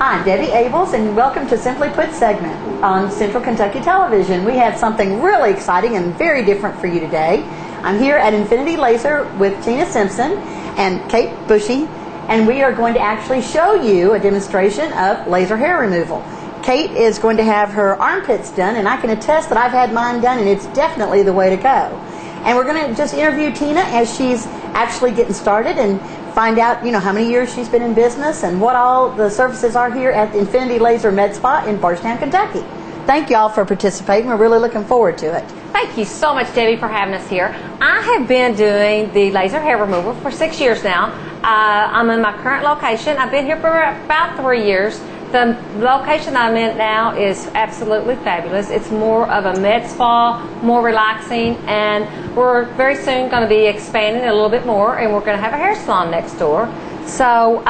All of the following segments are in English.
Hi, I'm Debbie Abels, and welcome to Simply Put segment on Central Kentucky Television. We have something really exciting and very different for you today. I'm here at Infinity Laser with Tina Simpson and Kate Bushy, and we are going to actually show you a demonstration of laser hair removal. Kate is going to have her armpits done, and I can attest that I've had mine done, and it's definitely the way to go. And we're going to just interview Tina as she's actually getting started and find out, how many years she's been in business and what all the services are here at the Infinity Laser Med Spa in Bardstown, Kentucky. Thank y'all for participating. We're really looking forward to it. Thank you so much, Debbie, for having us here. I have been doing the laser hair removal for 6 years now. I'm in my current location. I've been here for about 3 years. The location I'm in now is absolutely fabulous. It's more of a med spa, more relaxing, and we're very soon going to be expanding a little bit more, and we're going to have a hair salon next door. So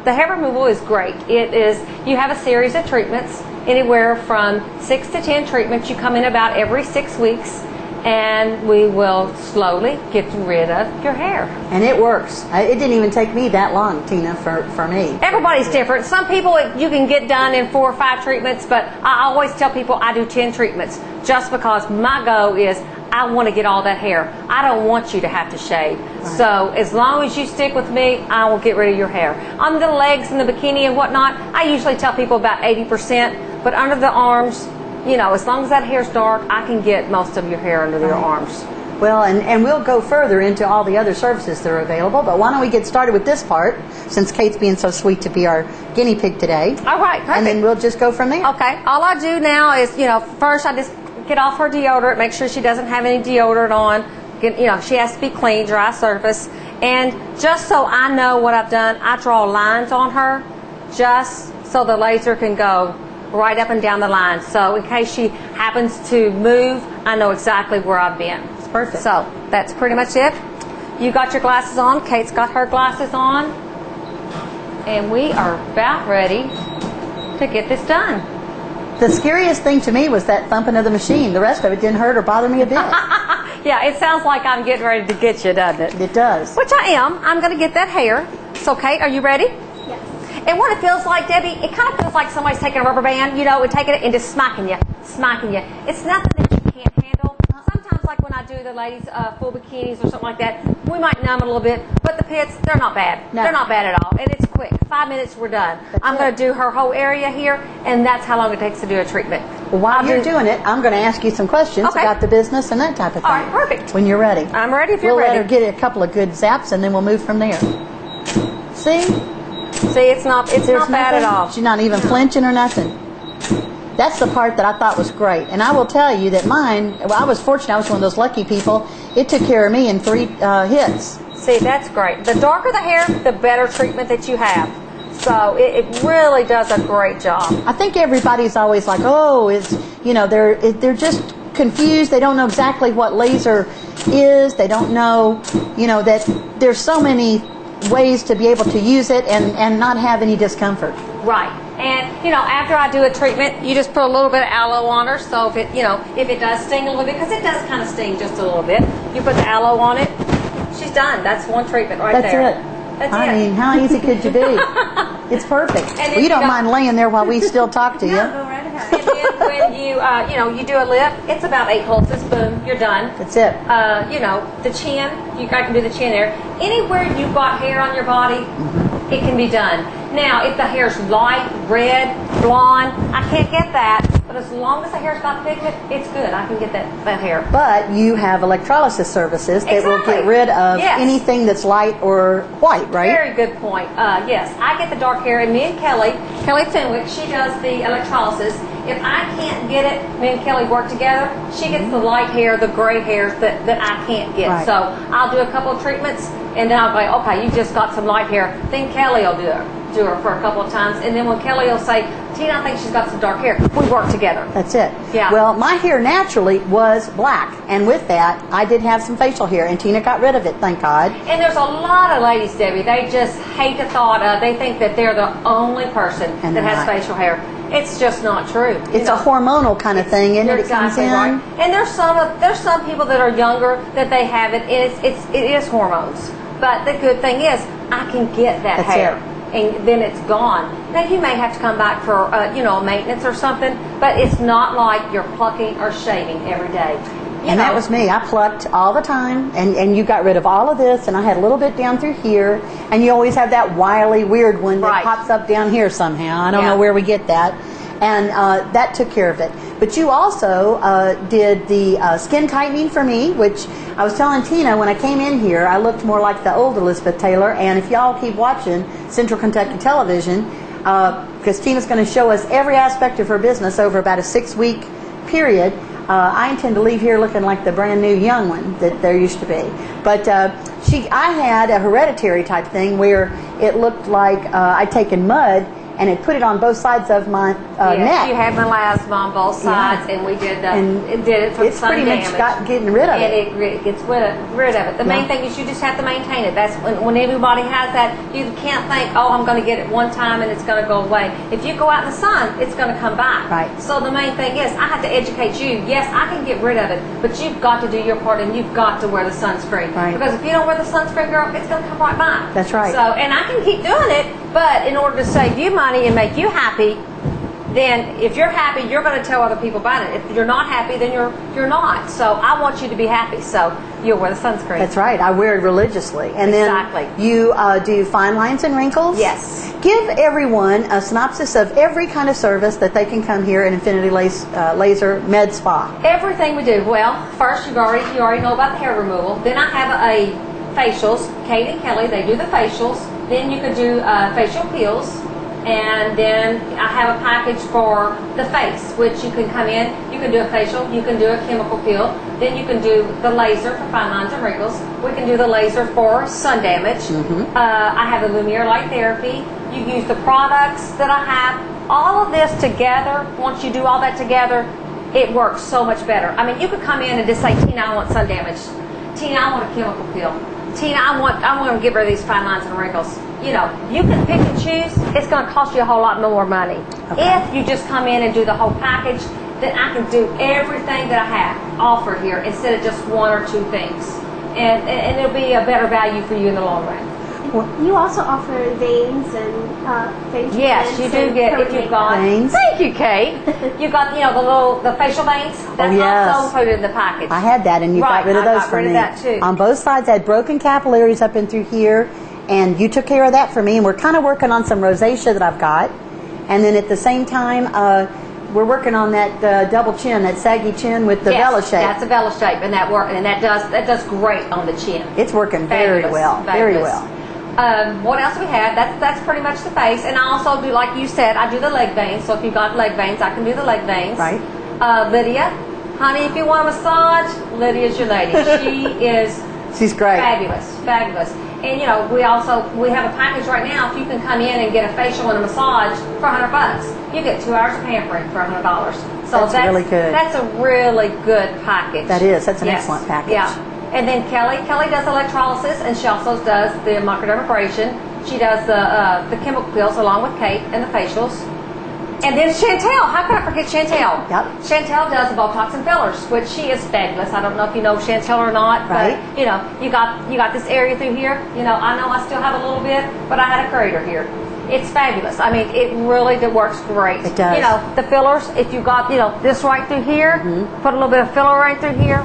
the hair removal is great. You have a series of treatments, anywhere from 6 to 10 treatments. You come in about every 6 weeks, and we will slowly get rid of your hair. And it works. It didn't even take me that long, Tina, for me. Everybody's different. Some people you can get done in 4 or 5 treatments, but I always tell people I do 10 treatments just because my goal is I want to get all that hair. I don't want you to have to shave. Right. So as long as you stick with me, I will get rid of your hair. On the legs and the bikini and whatnot, I usually tell people about 80%, but under the arms, as long as that hair's dark, I can get most of your hair under your arms. Well, and we'll go further into all the other services that are available, but why don't we get started with this part, since Kate's being so sweet to be our guinea pig today. All right, perfect. And then we'll just go from there. Okay, all I do now is, first I just get off her deodorant, make sure she doesn't have any deodorant on. She has to be clean, dry surface. And just so I know what I've done, I draw lines on her just so the laser can go right up and down the line. So in case she happens to move, I know exactly where I've been. It's perfect. So that's pretty much it. You got your glasses on. Kate's got her glasses on. And we are about ready to get this done. The scariest thing to me was that thumping of the machine. The rest of it didn't hurt or bother me a bit. Yeah, it sounds like I'm getting ready to get you, doesn't it? It does. Which I am. I'm going to get that hair. So Kate, are you ready? And what it feels like, Debbie, it kind of feels like somebody's taking a rubber band, and taking it and just smacking you. It's nothing that you can't handle. Sometimes, like when I do the ladies' full bikinis or something like that, we might numb it a little bit, but the pits, they're not bad. No. They're not bad at all, and it's quick. 5 minutes, we're done. I'm going to do her whole area here, and that's how long it takes to do a treatment. Well, while you're doing it, I'm going to ask you some questions about the business and that type of thing. All right, perfect. When you're ready. I'm ready if you're ready. ready. We'll let her get a couple of good zaps, and then we'll move from there. See, it's not bad at all. She's not even flinching or nothing. That's the part that I thought was great. And I will tell you that mine, I was fortunate. I was one of those lucky people. It took care of me in 3 hits. See, that's great. The darker the hair, the better treatment that you have. So it really does a great job. I think everybody's always like, they're just confused. They don't know exactly what laser is. They don't know, that there's so many ways to be able to use it and not have any discomfort. Right. And after I do a treatment, you just put a little bit of aloe on her. So if it does sting a little bit, because it does kind of sting just a little bit, you put the aloe on it. She's done. That's one treatment right there. That's it. I mean, how easy could you be? It's perfect. Well, you don't mind laying there while we still talk to you. No, go right ahead. And then when you do a lip, it's about 8 pulses. Boom, you're done. That's it. The chin, I can do the chin there. Anywhere you've got hair on your body, it can be done. Now, if the hair's light, red, blonde, I can't get that. But as long as the hair's got pigment, it's good. I can get that hair. But you have electrolysis services that will get rid of anything that's light or white, right? Very good point. Yes, I get the dark hair, and me and Kelly Fenwick, she does the electrolysis. If I can't get it, me and Kelly work together. She gets the light hair, the gray hairs that I can't get. Right. So I'll do a couple of treatments, and then I'll go, okay, you just got some light hair. Then Kelly will do her for a couple of times, and then when Kelly will say, Tina, I think she's got some dark hair, we work together. That's it. Yeah. Well, my hair naturally was black, and with that, I did have some facial hair, and Tina got rid of it, thank God. And there's a lot of ladies, Debbie, they just hate the thought of, they think that they're the only person that has facial hair. It's just not true. It's a hormonal kind of thing, and it comes in. Right. And there's some people that are younger that they have it, and it is hormones. But the good thing is, I can get that hair. and then it's gone. Now you may have to come back for maintenance or something, but it's not like you're plucking or shaving every day. And that was me. I plucked all the time, and you got rid of all of this, and I had a little bit down through here, and you always have that wily, weird one that pops up down here somehow. I don't know where we get that. And that took care of it. But you also did the skin tightening for me, which I was telling Tina when I came in here, I looked more like the old Elizabeth Taylor. And if y'all keep watching Central Kentucky Television, because Tina's going to show us every aspect of her business over about a 6-week period, I intend to leave here looking like the brand new young one that there used to be. But I had a hereditary type thing where it looked like I'd taken mud and it put it on both sides of my neck. You had melasma on both sides, and we did it for it's sun pretty damage. much getting rid of it. And it gets rid of it. The main thing is you just have to maintain it. That's when everybody has that, you can't think, oh, I'm going to get it one time and it's going to go away. If you go out in the sun, it's going to come back. Right. So the main thing is, I have to educate you. Yes, I can get rid of it, but you've got to do your part, and you've got to wear the sunscreen. Right. Because if you don't wear the sunscreen, girl, it's going to come right back. That's right. So, and I can keep doing it, but in order to save you money and make you happy, then if you're happy, you're going to tell other people about it. If you're not happy, then you're not. So I want you to be happy. So you'll wear the sunscreen. That's right. I wear it religiously. And then you do fine lines and wrinkles. Yes. Give everyone a synopsis of every kind of service that they can come here at Infinity Laser Med Spa. Everything we do. Well, first you already know about the hair removal. Then I have a facials. Kate and Kelly, they do the facials. Then you can do facial peels. And then I have a package for the face, which you can come in, you can do a facial, you can do a chemical peel, then you can do the laser for fine lines and wrinkles. We can do the laser for sun damage. I have the Lumiere Light Therapy. You can use the products that I have. All of this together, once you do all that together, it works so much better. I mean, you could come in and just say, Tina, I want sun damage. Tina, I want a chemical peel. Tina, I want to get rid of these fine lines and wrinkles. You know, you can pick and choose. It's going to cost you a whole lot more money. Okay. If you just come in and do the whole package, then I can do everything that I have offered here instead of just one or two things. And it'll be a better value for you in the long run. You also offer veins and facial Yes, you do get, if you've got veins. Thank you, Kate. You've got, the facial veins. That's also included in the package. I had that, and you got rid of those for me. I got rid of that too. On both sides, I had broken capillaries up and through here, and you took care of that for me. And we're kind of working on some rosacea that I've got, and then at the same time, we're working on that double chin, that saggy chin with the Vela shape. That's a Vela shape, and that does great on the chin. It's working very well, very well. What else do we have? That's pretty much the face, and I also do, like you said, I do the leg veins. So if you've got leg veins, I can do the leg veins. Right. Lydia, honey, if you want a massage, Lydia's your lady. She's great. Fabulous. And we have a package right now. If you can come in and get a facial and a massage for $100, you get 2 hours of pampering for $100. So that's really good. That's a really good package. That is. That's an excellent package. Yeah. And then Kelly does electrolysis, and she also does the microdermabrasion. She does the chemical peels along with Kate and the facials. And then Chantel, how could I forget Chantel? Yep. Chantel does the Botox and fillers, which she is fabulous. I don't know if you know Chantel or not, right. But you got this area through here. I know I still have a little bit, but I had a crater here. It's fabulous. I mean, it really works great. It does. The fillers, if you got, this right through here, put a little bit of filler right through here.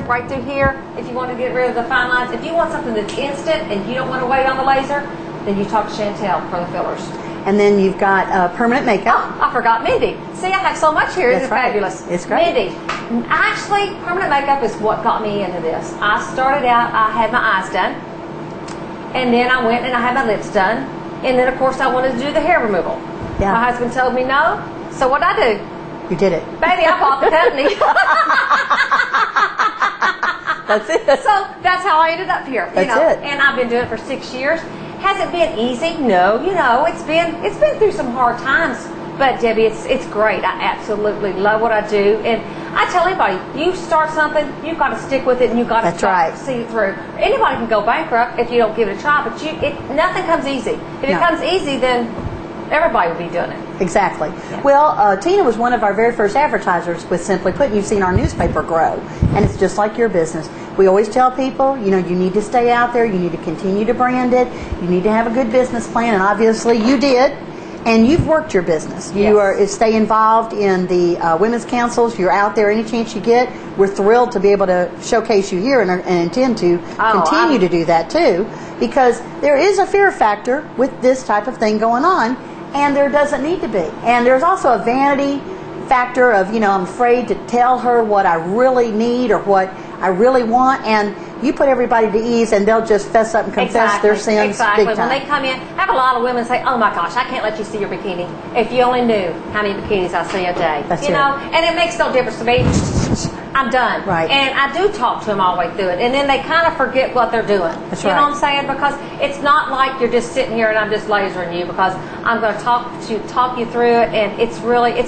If you want to get rid of the fine lines, if you want something that's instant and you don't want to wait on the laser, then you talk to Chantel for the fillers. And then you've got permanent makeup. Oh, I forgot Mindy. See, I have so much here. It's fabulous. It's great. Mindy, actually, permanent makeup is what got me into this. I started out, I had my eyes done, and then I went and I had my lips done, and then, of course, I wanted to do the hair removal. Yeah. My husband told me no, so what'd I do? You did it. Baby, I bought the company. That's it. So that's how I ended up here. That's it. And I've been doing it for 6 years. Has it been easy? No. It's been through some hard times. But Debbie, it's great. I absolutely love what I do. And I tell anybody, you start something, you've got to stick with it, and you've got to see it through. Anybody can go bankrupt if you don't give it a try, but nothing comes easy. If it comes easy, then everybody would be doing it. Exactly. Yeah. Well, Tina was one of our very first advertisers with Simply Put, and you've seen our newspaper grow, and it's just like your business. We always tell people, you know, you need to stay out there, you need to continue to brand it, you need to have a good business plan, and obviously you did. And you've worked your business. You stay involved in the women's councils. You're out there any chance you get. We're thrilled to be able to showcase you here and intend to continue to do that too, because there is a fear factor with this type of thing going on, and there doesn't need to be. And there's also a vanity factor of, you know, I'm afraid to tell her what I really need or what I really want, and you put everybody to ease and they'll just fess up and confess their sins big time. When they come in, I have a lot of women say, oh my gosh, I can't let you see your bikini. If you only knew how many bikinis I see a day. That's you know, and it makes no difference to me. I'm done. Right. And I do talk to them all the way through it. And then they kind of forget what they're doing. That's you right. know what I'm saying? Because it's not like you're just sitting here and I'm just lasering you, because I'm going to talk you through it, and it's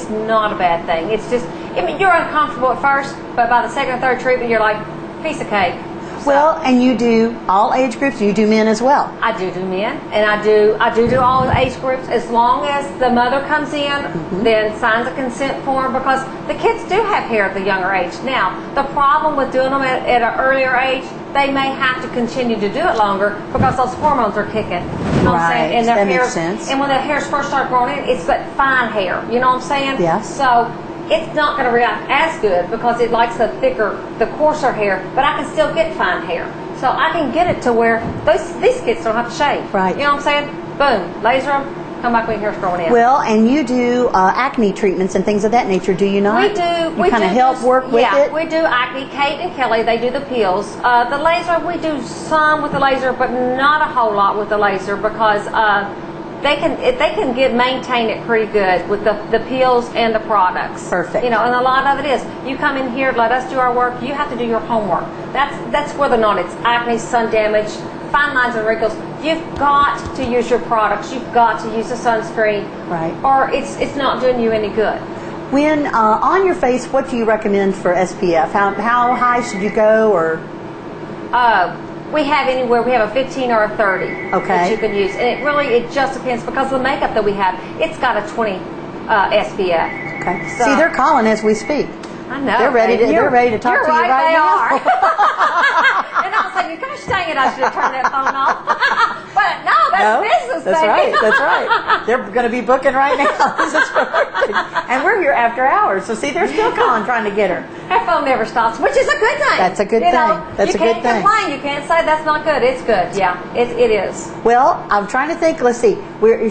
not a bad thing. It's just, I mean, you're uncomfortable at first, but by the second or third treatment, you're like, piece of cake. Well, and you do all age groups. You do men as well. I do men, and I do all age groups, as long as the mother comes in, then signs a consent form, because the kids do have hair at the younger age. Now, the problem with doing them at an earlier age, they may have to continue to do it longer because those hormones are kicking. You know what I'm saying? And that makes sense. And when the hairs first start growing in, it's that fine hair. You know what I'm saying? Yes. So it's not going to react as good because it likes the thicker, the coarser hair, but I can still get fine hair. So I can get it to where these kids don't have to shave. Right. You know what I'm saying? Boom, laser them, come back when your hair's growing in. Well, and you do acne treatments and things of that nature, do you not? We do. You kind of help work with it? Yeah, we do acne. Kate and Kelly, they do the peels. The laser, we do some with the laser, but not a whole lot with the laser, because they can maintain it pretty good with the peels and the products. Perfect. You know, and a lot of it is, you come in here, let us do our work, you have to do your homework. That's whether or not it's acne, sun damage, fine lines and wrinkles. You've got to use your products. You've got to use the sunscreen. Right. Or it's not doing you any good. When on your face, what do you recommend for SPF? How high should you go, or? We have anywhere, we have a 15 or a 30 that you can use. And it just depends, because the makeup that we have, it's got a 20 SPF. Okay. So, see, they're calling as we speak. I know. They're ready to talk to you right they now. Are. And I was like, gosh dang it, I should have turned that phone off. But no, that's business, that's baby. right. That's right. They're going to be booking right now. This is perfect. And we're here after hours, so see, they're still calling, trying to get her. Her phone never stops, which is a good thing. That's a good thing. That's a good thing. You can't complain. You can't say that's not good. It's good. Yeah, it is. Well, I'm trying to think. Let's see.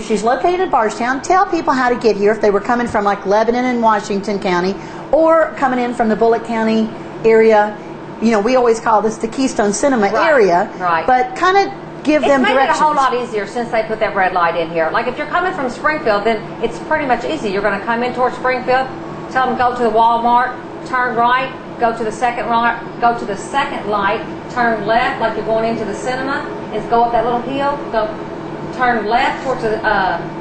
She's located in Bardstown. Tell people how to get here if they were coming from like Lebanon and Washington County, or coming in from the Bullitt County area. You know, we always call this the Keystone Cinema area. Right. But kind of give them directions. It's made it a whole lot easier since they put that red light in here. Like if you're coming from Springfield, then it's pretty much easy. You're going to come in towards Springfield, tell them go to the Walmart, turn right, go to the second light, turn left like you're going into the cinema, and go up that little hill, turn left towards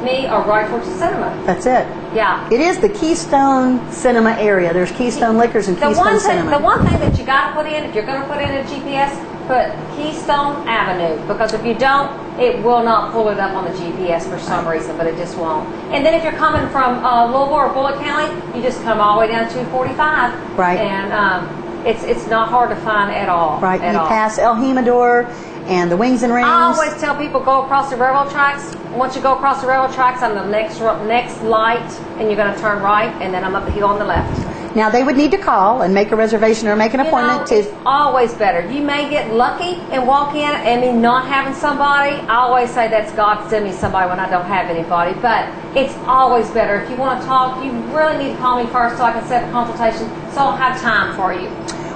me, or right towards the cinema. That's it. Yeah. It is the Keystone Cinema area. There's Keystone Liquors and Keystone Cinema. The one thing that you got to put in, if you're going to put in a GPS, put Keystone Avenue, because if you don't, it will not pull it up on the GPS for some reason, but it just won't. And then if you're coming from Louisville or Bullitt County, you just come all the way down to 245. Right. And it's not hard to find at all. Right. You pass El Jimador and the Wings and Rings. I always tell people, go across the railroad tracks. Once you go across the railroad tracks, I'm the next light, and you're going to turn right, and then I'm up the hill on the left. Now, they would need to call and make a reservation or make an appointment It's always better. You may get lucky and walk in and me not having somebody. I always say that's God send me somebody when I don't have anybody. But it's always better. If you want to talk, you really need to call me first so I can set a consultation, so I'll have time for you.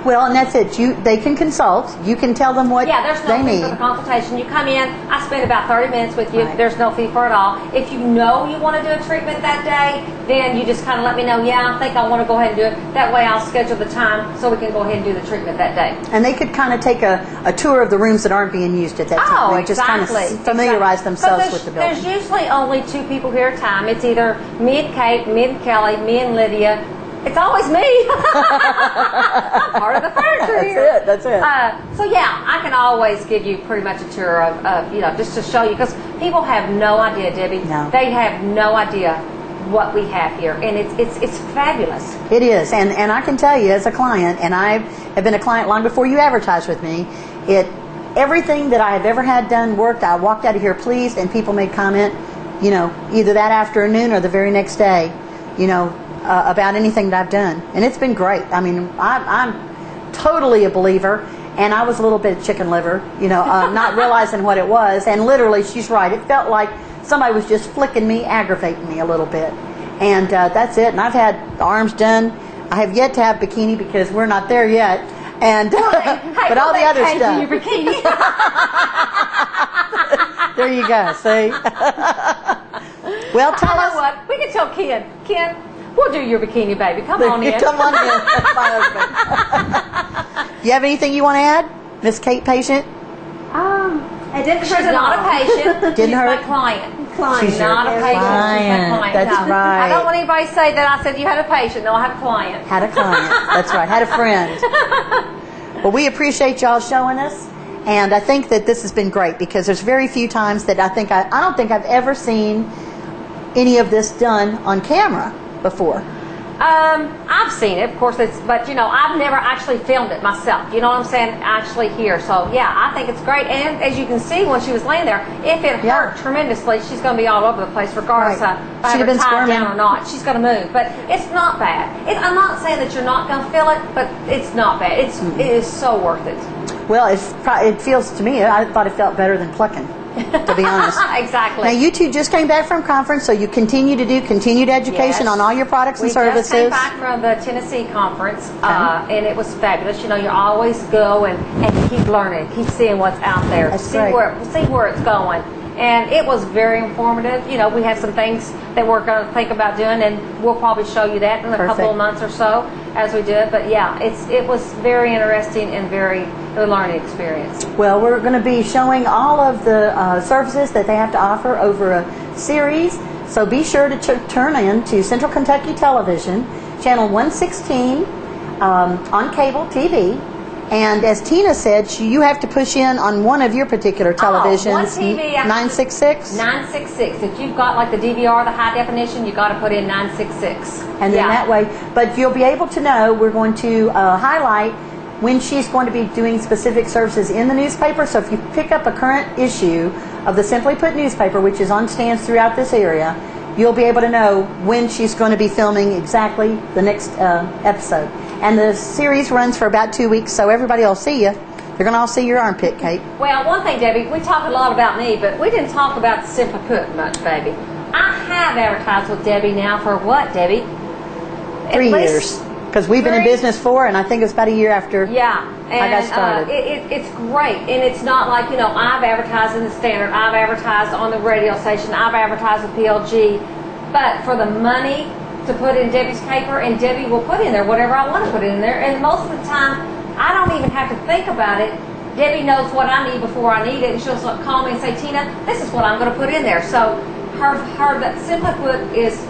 Well, and that's it. They can consult. You can tell them what there's no they fee need. for the consultation. You come in, I spend about 30 minutes with you. Right. There's no fee for it all. If you know you want to do a treatment that day, then you just kind of let me know, I think I want to go ahead and do it. That way I'll schedule the time so we can go ahead and do the treatment that day. And they could kind of take a tour of the rooms that aren't being used at that time. Oh, They just kind of familiarize themselves with the building. There's usually only 2 people here at a time. It's either me and Kate, me and Kelly, me and Lydia, It's always me. I'm part of the furniture here. That's it. So yeah, I can always give you pretty much a tour of just to show you, because people have no idea, Debbie. No. They have no idea what we have here, and it's fabulous. It is, and I can tell you as a client, and I have been a client long before you advertised with me, everything that I have ever had done worked. I walked out of here pleased, and people made comment, either that afternoon or the very next day, about anything that I've done, and it's been great. I mean, I'm totally a believer, and I was a little bit chicken liver, not realizing what it was, and literally, she's right. It felt like somebody was just flicking me, aggravating me a little bit, and that's it. And I've had the arms done. I have yet to have bikini because we're not there yet, and but all the other stuff. Your bikini. There you go. See. Well, tell us. What we can tell Ken. Ken, we'll do your bikini, baby. Come on in. Come on in. That's my husband. Do you have anything you want to add, Miss Kate Patient? It didn't She's hurt at not all. a patient. Didn't She's hurt? my client. Client. She's not a patient. Client. She's my client. That's No. right. I don't want anybody to say that I said you had a patient. No, I have a client. Had a client. That's right. Had a friend. Well, we appreciate y'all showing us, and I think that this has been great because there's very few times that I don't think I've ever seen any of this done on camera before. I've seen it, of course, but I've never actually filmed it myself. You know what I'm saying? Actually here. So yeah, I think it's great. And as you can see, when she was laying there, if it hurt tremendously, she's going to be all over the place, regardless of if I have her tied down or not. She's going to move, but it's not bad. I'm not saying that you're not going to feel it, but it's not bad. It is so worth it. Well, it feels to me. I thought it felt better than plucking, to be honest. Exactly. Now, you two just came back from conference, so you continue to do continued education on all your products and services. We just came back from the Tennessee conference, and it was fabulous. You always go and keep learning, keep seeing what's out there, see where it's going. And it was very informative. We have some things that we're going to think about doing, and we'll probably show you that in a couple of months or so as we do it. But yeah, it was very interesting and very learning experience. Well, we're going to be showing all of the services that they have to offer over a series. So be sure to turn in to Central Kentucky Television, channel 116 on cable TV. And as Tina said, you have to push in on one of your particular televisions. One TV. 966? 966. If you've got like the DVR, the high definition, you've got to put in 966. And then that way, but you'll be able to know, we're going to highlight when she's going to be doing specific services in the newspaper. So if you pick up a current issue of the Simply Put newspaper, which is on stands throughout this area, you'll be able to know when she's going to be filming exactly the next episode. And the series runs for about 2 weeks, so everybody will see you. They're going to all see your armpit, Kate. Well, one thing, Debbie, we talked a lot about me, but we didn't talk about Simply Put much, baby. I have advertised with Debbie now for what, Debbie? 3 years. Because we've been in business and I think it's about a year after I got started. It's great, and it's not like, I've advertised in the Standard, I've advertised on the radio station, I've advertised with PLG, but for the money to put in Debbie's paper, and Debbie will put in there whatever I want to put in there, and most of the time, I don't even have to think about it. Debbie knows what I need before I need it, and she'll call me and say, Tina, this is what I'm going to put in there. So that Simply Put it's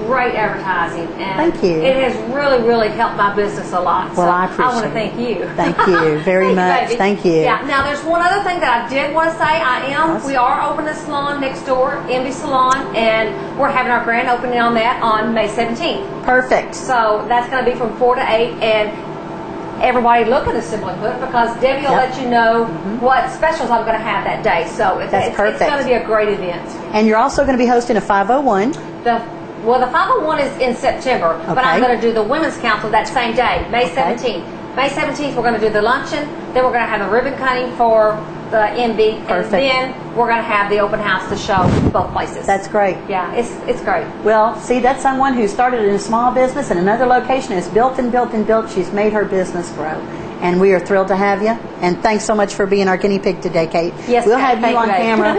great advertising, and thank you. It has really, really helped my business a lot. Well, so I appreciate I want to thank you. Thank you very much. You, thank you. Yeah. Now, there's one other thing that I did want to say. We are opening a salon next door, Envy Salon, and we're having our grand opening on that on May 17th. Perfect. So that's going to be from 4 to 8, and everybody look at the Simply Put, because Debbie will let you know what specials I'm going to have that day. So it's going to be a great event. And you're also going to be hosting a 501. The 501 is in September, but I'm going to do the Women's Council that same day, May 17th. May 17th, we're going to do the luncheon, then we're going to have the ribbon cutting for the MB, and then we're going to have the open house to show both places. That's great. Yeah, it's great. Well, see, that's someone who started in a small business in another location, has built and built and built. She's made her business grow. And we are thrilled to have you. And thanks so much for being our guinea pig today, Kate. Yes, we'll have you on camera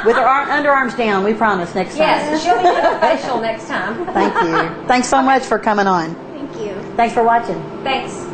with our underarms down, we promise, next time. Yes, she'll be doing a facial next time. Thank you. Thanks so much for coming on. Thank you. Thanks for watching. Thanks.